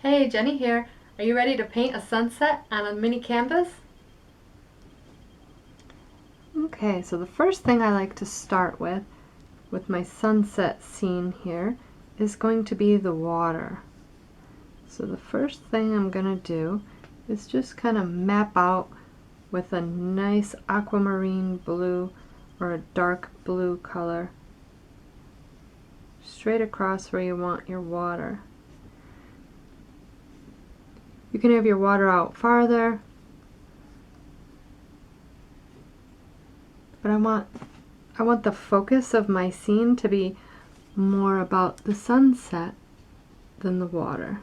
Hey, Jenny here. Are you ready to paint a sunset on a mini canvas? Okay, so the first thing I like to start with my sunset scene here, is going to be the water. So the first thing I'm going to do is just kind of map out with a nice aquamarine blue or a dark blue color straight across where you want your water. You can have your water out farther, but I want the focus of my scene to be more about the sunset than the water.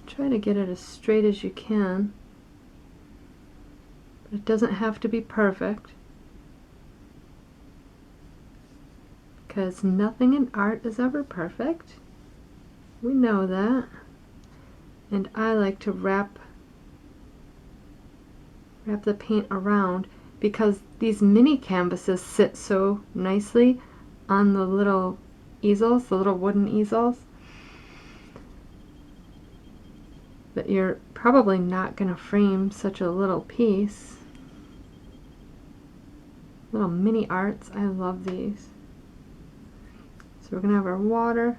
Try to get it as straight as you can, but it doesn't have to be perfect, because nothing in art is ever perfect. We know that. And I like to wrap the paint around, because these mini canvases sit so nicely on the little easels, the little wooden easels, that you're probably not going to frame such a little piece. Little mini arts, I love these. So we're going to have our water,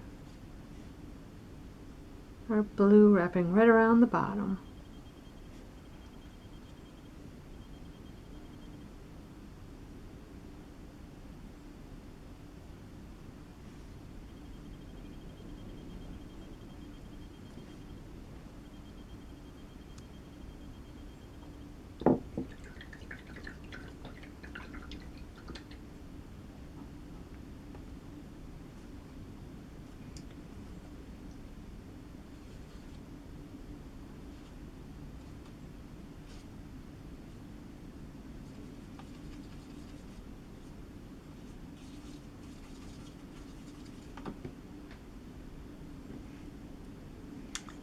our blue wrapping right around the bottom.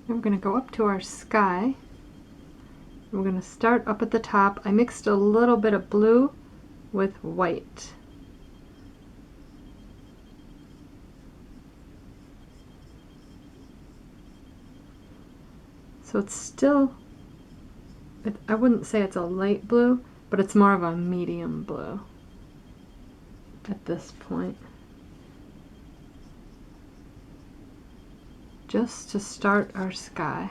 We're going to go up to our sky. We're going to start up at the top. I mixed a little bit of blue with white. So it's still, I wouldn't say it's a light blue, but it's more of a medium blue at this point. Just to start our sky.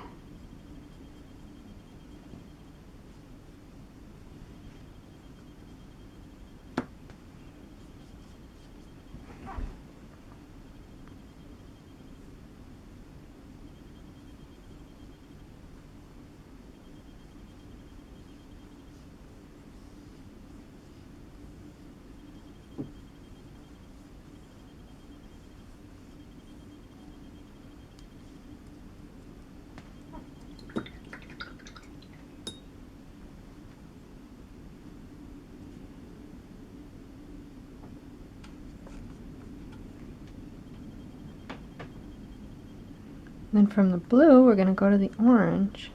Then from the blue, we're going to go to the orange.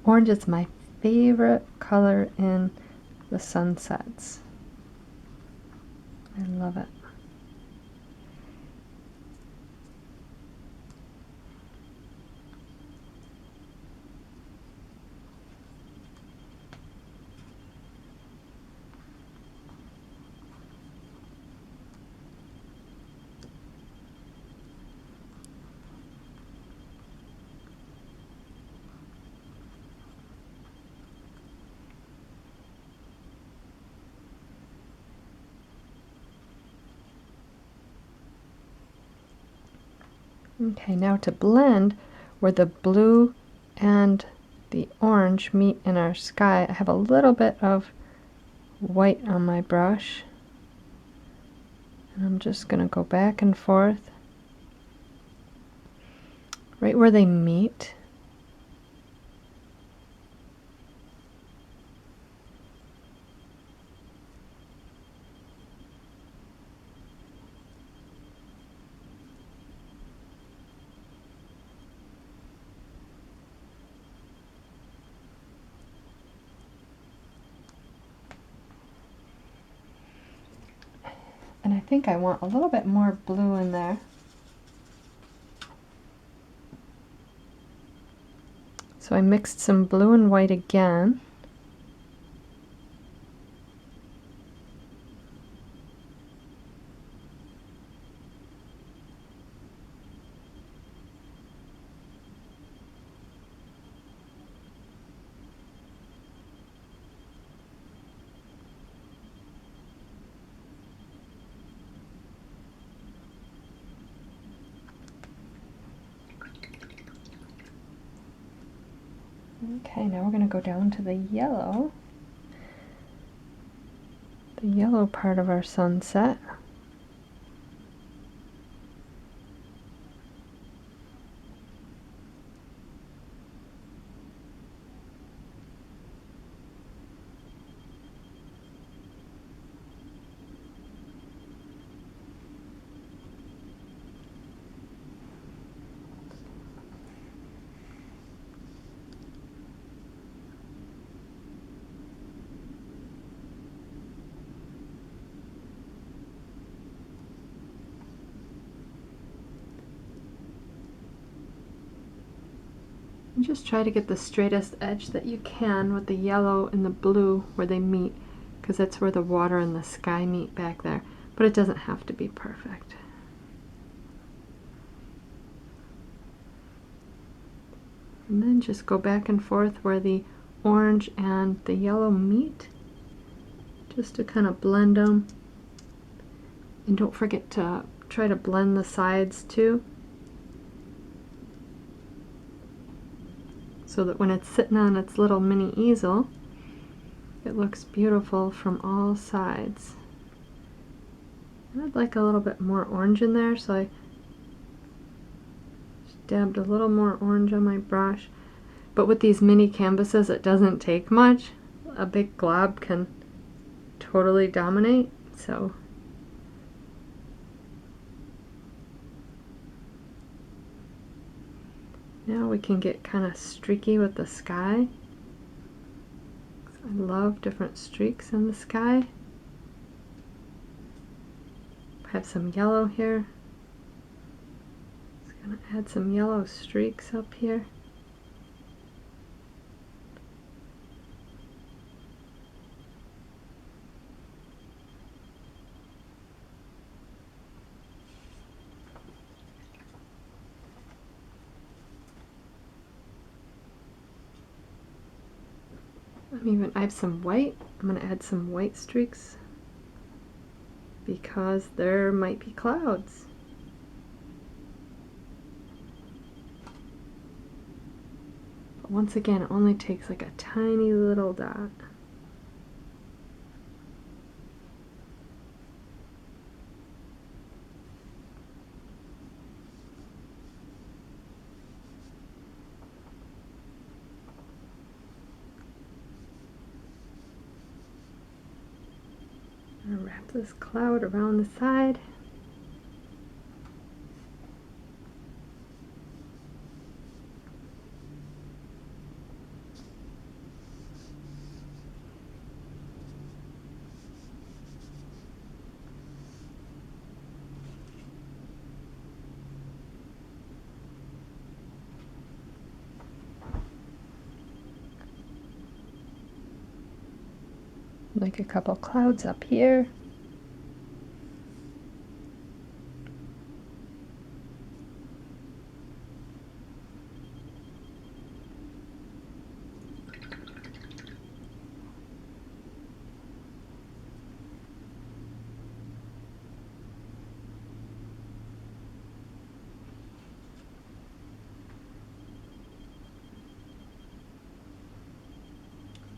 Orange is my favorite color in the sunsets. I love it. Okay, now to blend where the blue and the orange meet in our sky, I have a little bit of white on my brush. And I'm just going to go back and forth right where they meet. think I want a little bit more blue in there. So I mixed some blue and white again. Okay, now we're going to go down to the yellow part of our sunset. And just try to get the straightest edge that you can with the yellow and the blue where they meet, because that's where the water and the sky meet back there. But it doesn't have to be perfect. And then just go back and forth where the orange and the yellow meet, just to kind of blend them. And don't forget to try to blend the sides too, so that when it's sitting on its little mini easel, it looks beautiful from all sides. And I'd like a little bit more orange in there, so I just dabbed a little more orange on my brush. But with these mini canvases, it doesn't take much. A big glob can totally dominate, so now we can get kind of streaky with the sky. I love different streaks in the sky. Have some yellow here. Just gonna add some yellow streaks up here. I have some white. I'm going to add some white streaks because there might be clouds. But once again, it only takes like a tiny little dot. I'm going to wrap this cloud around the side. Like a couple clouds up here.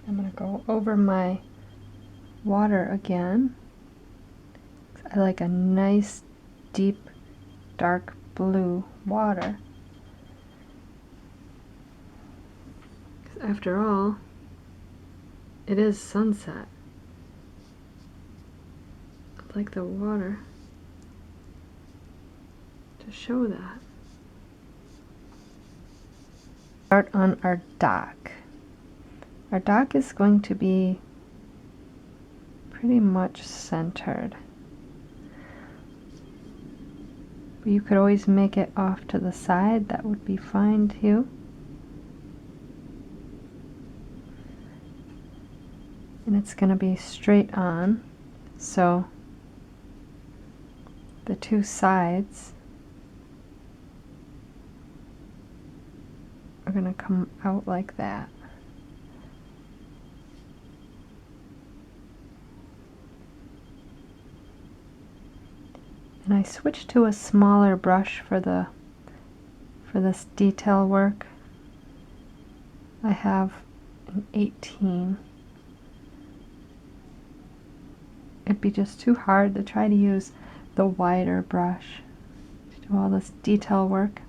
I'm going to go over my water again. I like a nice deep dark blue water. After all, it is sunset. I'd like the water to show that. Start on our dock. Our dock is going to be pretty much centered. But you could always make it off to the side, that would be fine too. And it's going to be straight on, so the two sides are going to come out like that. And I switched to a smaller brush for this detail work. I have an 18. It'd be just too hard to try to use the wider brush to do all this detail work.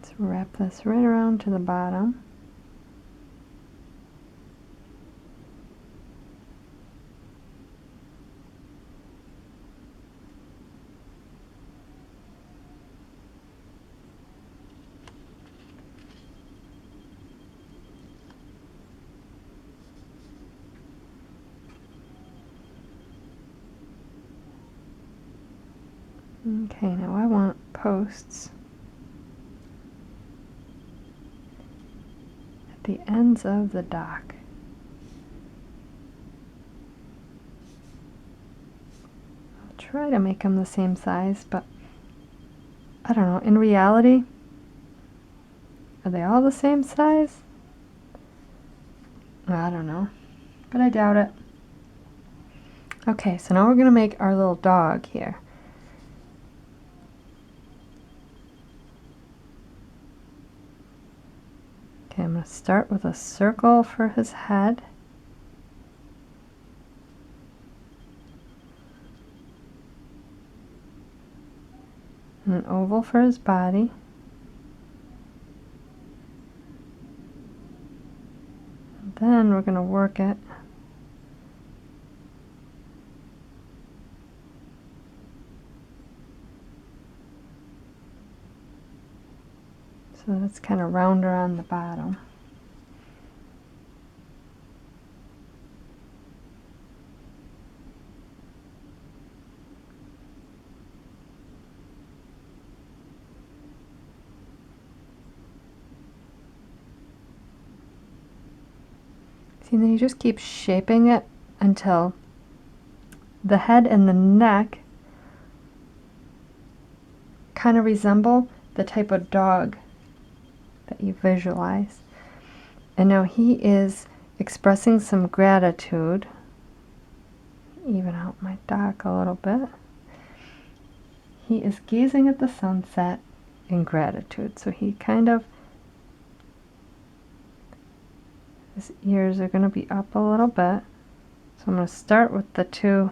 Let's wrap this right around to the bottom. Okay, now I want posts at the ends of the dock. I'll try to make them the same size, but I don't know. In reality, are they all the same size? I don't know, but I doubt it. Okay, so now we're going to make our little dog here. Okay, I'm going to start with a circle for his head. And an oval for his body. And then we're going to work it so that it's kind of rounder on the bottom. See, and then you just keep shaping it until the head and the neck kind of resemble the type of dog that you visualize. And now he is expressing some gratitude. Even out my dock a little bit. He is gazing at the sunset in gratitude. So he kind of, his ears are going to be up a little bit. So I'm going to start with the two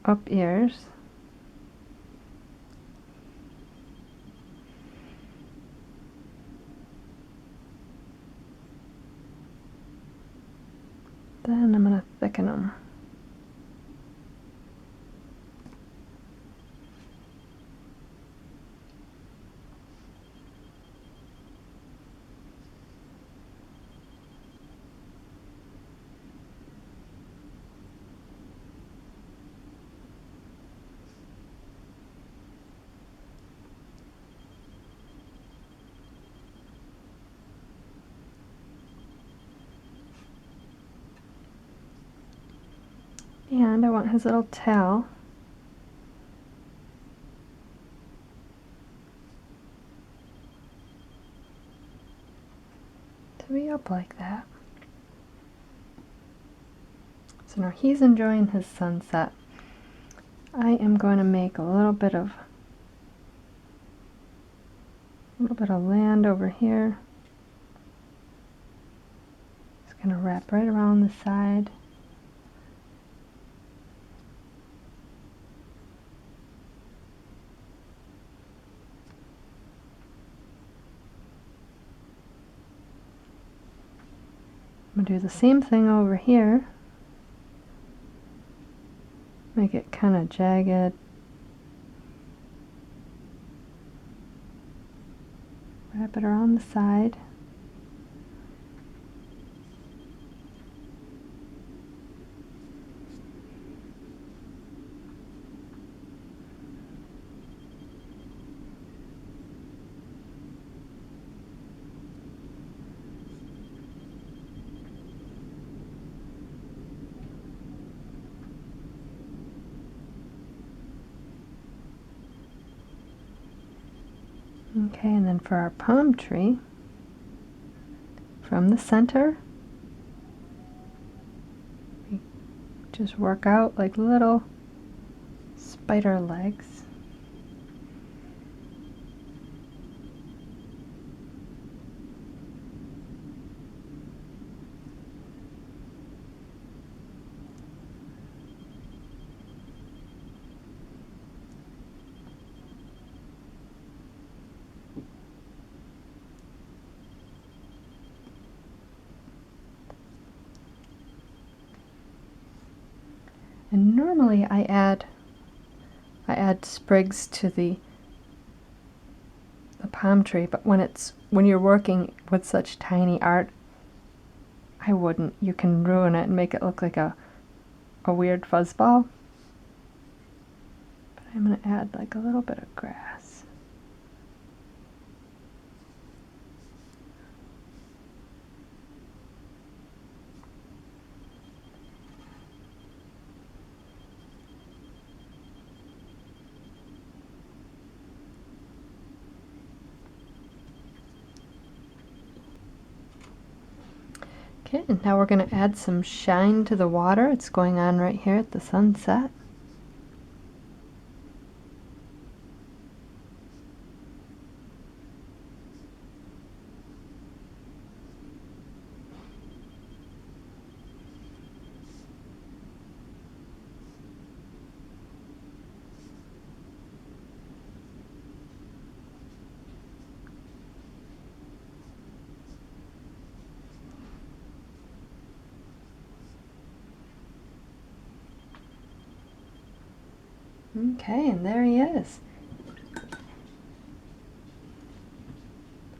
up ears. Then I'm going to thicken them. And I want his little tail to be up like that. So now he's enjoying his sunset. I am going to make a little bit of land over here. Just going to wrap right around the side. I'm going to do the same thing over here. make it kind of jagged. Wrap it around the side. Okay, and then for our palm tree, from the center, we just work out like little spider legs. And normally I add sprigs to the palm tree, but when you're working with such tiny art, I wouldn't. You can ruin it and make it look like a weird fuzzball. But I'm going to add like a little bit of grass. Okay, and now we're going to add some shine to the water. It's going on right here at the sunset. Okay, and there he is.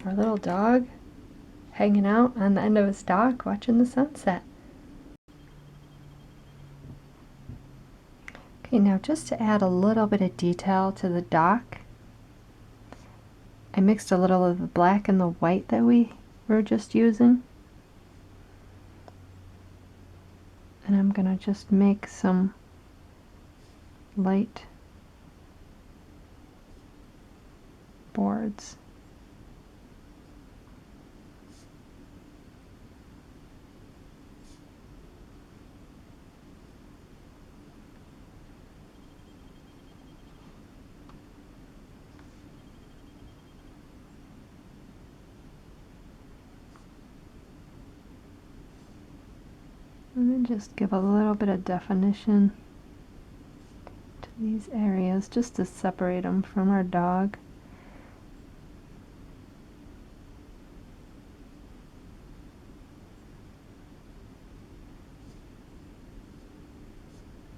Our little dog hanging out on the end of his dock watching the sunset. Okay, now just to add a little bit of detail to the dock, I mixed a little of the black and the white that we were just using. And I'm going to just make some light boards. And then just give a little bit of definition to these areas just to separate them from our dog.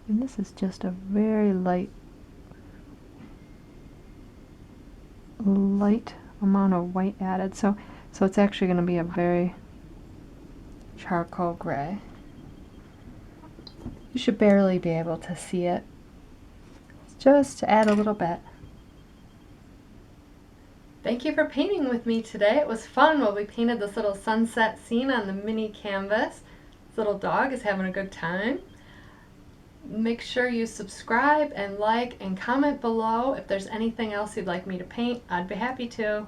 And this is just a very light amount of white added, so it's actually going to be a very charcoal gray. You should barely be able to see it, just to add a little bit. Thank you for painting with me today. It was fun while we painted this little sunset scene on the mini canvas. This little dog is having a good time. Make sure you subscribe and like and comment below if there's anything else you'd like me to paint. I'd be happy to.